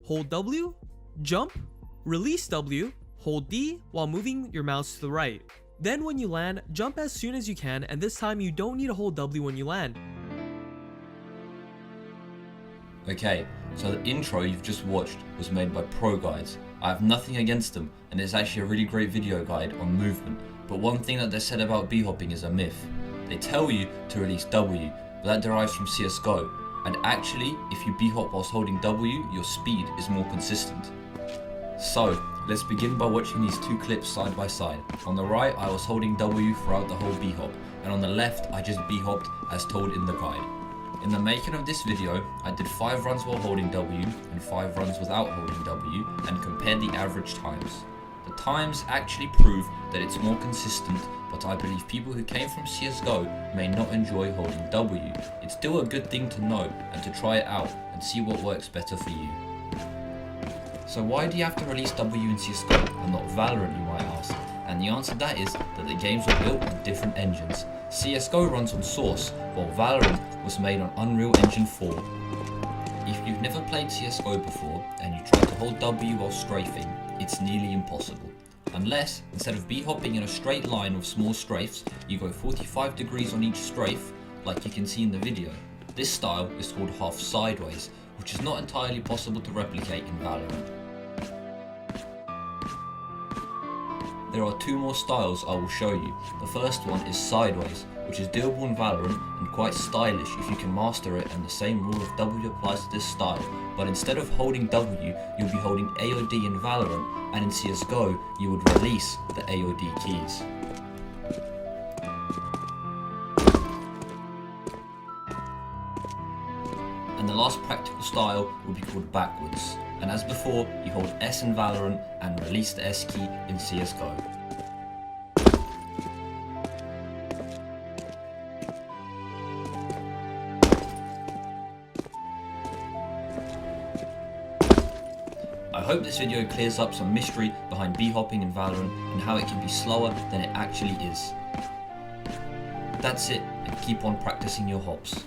hold W, jump, release W, hold D while moving your mouse to the right. Then when you land, jump as soon as you can, and this time you don't need to hold W when you land. Okay, so the intro you've just watched was made by pro guides. I have nothing against them, and it's actually a really great video guide on movement, but one thing that they said about b-hopping is a myth. They tell you to release W, but that derives from CSGO, and actually if you b-hop whilst holding W, your speed is more consistent. So, let's begin by watching these two clips side by side. On the right I was holding W throughout the whole b-hop, and on the left I just b-hopped as told in the guide. In the making of this video, I did 5 runs while holding W and 5 runs without holding W and compared the average times. The times actually prove that it's more consistent, but I believe people who came from CSGO may not enjoy holding W. It's still a good thing to know and to try it out and see what works better for you. So why do you have to release W in CSGO and not Valorant, you might ask? And the answer to that is that the games were built on different engines. CSGO runs on Source, while Valorant was made on Unreal Engine 4. If you've never played CSGO before and you try to hold W while strafing, it's nearly impossible. Unless, instead of b-hopping in a straight line with small strafes, you go 45 degrees on each strafe, like you can see in the video. This style is called half sideways, which is not entirely possible to replicate in Valorant. There are 2 more styles I will show you. The first one is sideways, which is doable in Valorant and quite stylish if you can master it, and the same rule of W applies to this style, but instead of holding W, you'll be holding AOD in Valorant, and in CSGO, you would release the AOD keys. And the last practical style will be called backwards. And as before, you hold S in Valorant and release the S key in CSGO. I hope this video clears up some mystery behind b-hopping in Valorant and how it can be slower than it actually is. That's it, and keep on practicing your hops.